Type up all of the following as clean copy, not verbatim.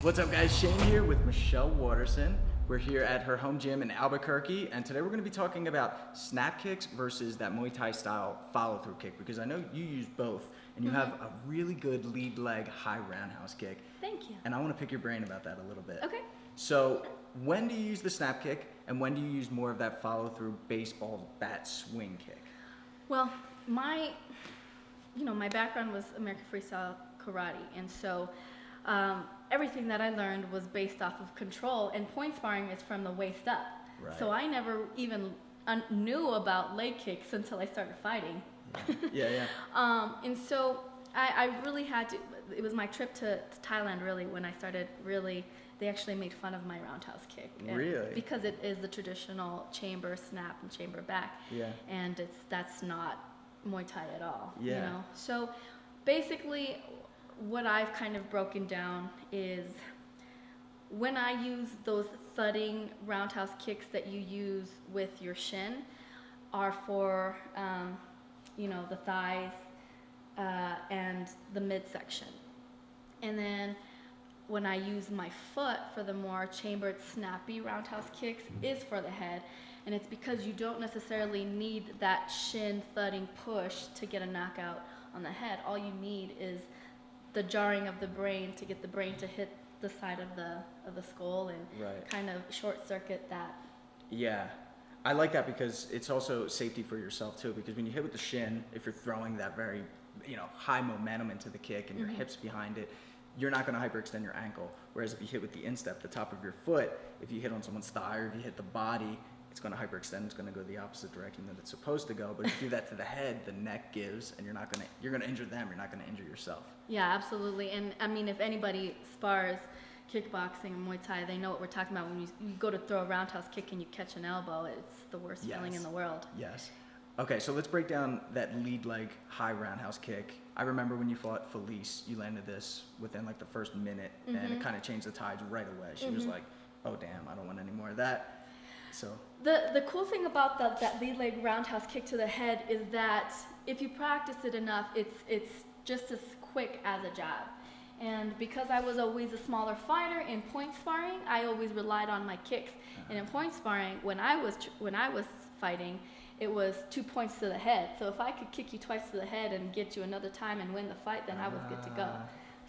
What's up guys, Shane here with Michelle Waterson. We're here at her home gym in Albuquerque, and today we're going to be talking about snap kicks versus that Muay Thai style follow through kick, because I know you use both and you have a really good lead leg high roundhouse kick. Thank you. And I want to pick your brain about that a little bit. Okay. So when do you use the snap kick and when do you use more of that follow through baseball bat swing kick? Well, my background was American Freestyle Karate, and so everything that I learned was based off of control, and point sparring is from the waist up. Right. So I never even knew about leg kicks until I started fighting. Yeah. And so I really had to, it was my trip to Thailand really when I started really, they actually made fun of my roundhouse kick. Really? Because it is the traditional chamber snap and chamber back. Yeah. And that's not Muay Thai at all. Yeah. You know? So basically what I've kind of broken down is when I use those thudding roundhouse kicks that you use with your shin are for the thighs and the midsection. And then when I use my foot for the more chambered, snappy roundhouse kicks is for the head. And it's because you don't necessarily need that shin thudding push to get a knockout on the head. All you need is the jarring of the brain to get the brain to hit the side of the skull and kind of short circuit that. Yeah. I like that because it's also safety for yourself too, because when you hit with the shin, if you're throwing that very, high momentum into the kick and your hips behind it, you're not going to hyperextend your ankle. Whereas if you hit with the instep, the top of your foot, if you hit on someone's thigh or if you hit the body, it's going to hyperextend. It's going to go the opposite direction that it's supposed to go. But if you do that to the head, the neck gives, and you're going to injure them. You're not going to injure yourself. Yeah, absolutely. And I mean, if anybody spars kickboxing and Muay Thai, they know what we're talking about. When you go to throw a roundhouse kick and you catch an elbow, it's the worst feeling in the world. Yes. Okay, so let's break down that lead leg high roundhouse kick. I remember when you fought Felice, you landed this within like the first minute, and it kind of changed the tides right away. She was like, "Oh damn, I don't want any more of that." So the cool thing about that lead leg roundhouse kick to the head is that if you practice it enough, it's just as quick as a jab. And because I was always a smaller fighter in point sparring, I always relied on my kicks. And in point sparring, when I was fighting, it was 2 points to the head. So if I could kick you twice to the head and get you another time and win the fight, then I was good to go.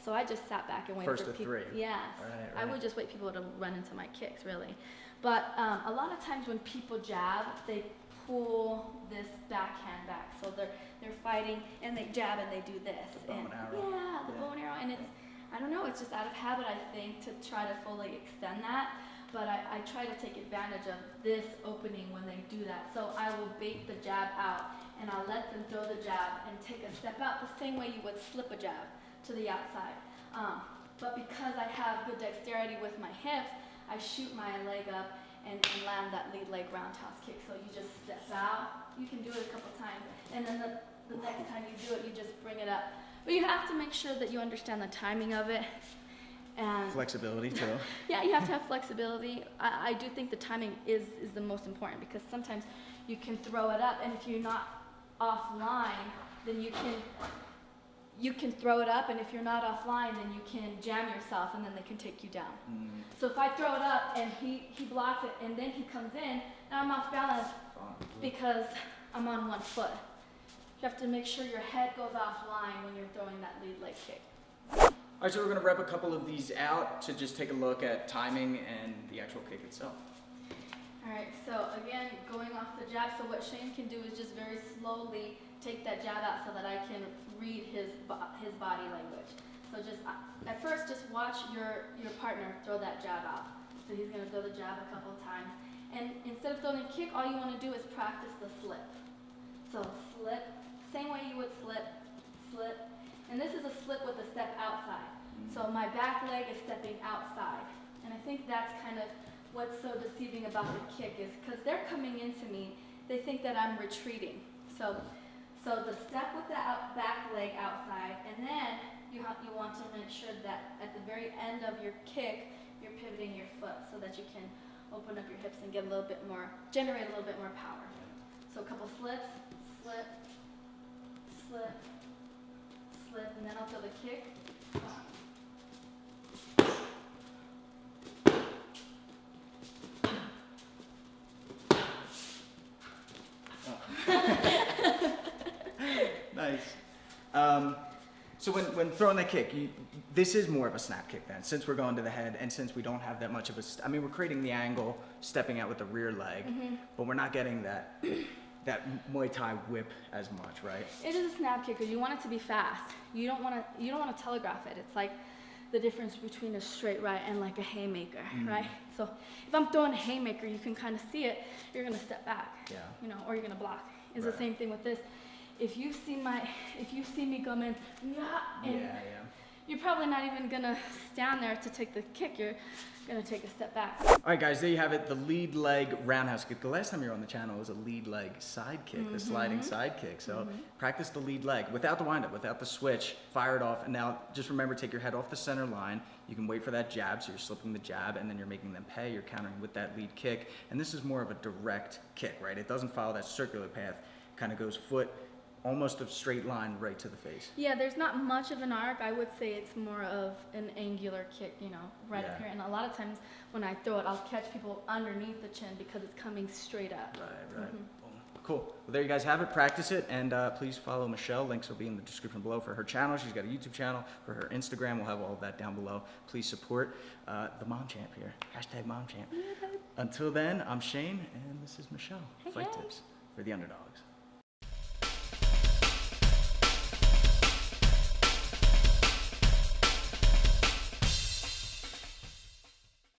So I just sat back and waited for people. First to three. Yes. Right. I would just wait people to run into my kicks, really. But a lot of times when people jab, they pull this backhand back. So they're fighting and they jab and they do this. The bow and arrow. Yeah, the bow and arrow. And it's, I don't know, it's just out of habit, I think, to try to fully extend that. But I try to take advantage of this opening when they do that. So I will bait the jab out and I'll let them throw the jab and take a step out the same way you would slip a jab to the outside. But because I have good dexterity with my hips, I shoot my leg up and land that lead leg roundhouse kick. So you just step out. You can do it a couple times. And then the next time you do it, you just bring it up. But you have to make sure that you understand the timing of it. And Flexibility too. yeah, you have to have flexibility. I do think the timing is the most important, because sometimes you can throw it up, and if you're not offline, then you can throw it up, and if you're not offline, then you can jam yourself, and then they can take you down. So if I throw it up and he blocks it, and then he comes in, now I'm off balance because I'm on one foot. You have to make sure your head goes offline when you're throwing that lead leg kick. All right, so we're going to rep a couple of these out to just take a look at timing and the actual kick itself. All right, so again, going off the jab, so what Shane can do is just very slowly take that jab out so that I can read his body language. So just, at first, just watch your partner throw that jab out. So he's going to throw the jab a couple of times. And instead of throwing a kick, all you want to do is practice the slip. So slip, same way you would slip, slip. And this is a slip with a step outside. So my back leg is stepping outside. And I think that's kind of what's so deceiving about the kick, is because they're coming into me, they think that I'm retreating. So the step with the back leg outside, and then you want to make sure that at the very end of your kick, you're pivoting your foot so that you can open up your hips and get a little bit more, generate a little bit more power. So a couple slips, slip, slip, slip, and then I'll throw the kick. So when throwing that kick, this is more of a snap kick then, since we're going to the head and since we don't have that much of a, I mean, we're creating the angle, stepping out with the rear leg, but we're not getting that Muay Thai whip as much, right? It is a snap kick, because you want it to be fast. You don't want to telegraph it. It's like the difference between a straight right and like a haymaker, right? So if I'm throwing a haymaker, you can kind of see it. You're gonna step back, you know, or you're gonna block. It's the same thing with this. If you see me come in, you're probably not even gonna stand there to take the kick. You're gonna take a step back. All right, guys, there you have it. The lead leg roundhouse kick. The last time you were on the channel was a lead leg side kick, the sliding side kick. So practice the lead leg without the windup, without the switch. Fire it off, and now just remember, take your head off the center line. You can wait for that jab, so you're slipping the jab, and then you're making them pay. You're countering with that lead kick, and this is more of a direct kick, right? It doesn't follow that circular path. Kind of goes foot, almost a straight line right to the face. Yeah, there's not much of an arc. I would say it's more of an angular kick, you know, right up here. And a lot of times when I throw it, I'll catch people underneath the chin because it's coming straight up. Right. Boom. Cool. Well, there you guys have it. Practice it, and please follow Michelle. Links will be in the description below for her channel. She's got a YouTube channel. For her Instagram, we'll have all of that down below. Please support the MOMCHAMP here. #MOMCHAMP. Until then, I'm Shane, and this is Michelle. Hey, fightTIPS for the underdogs.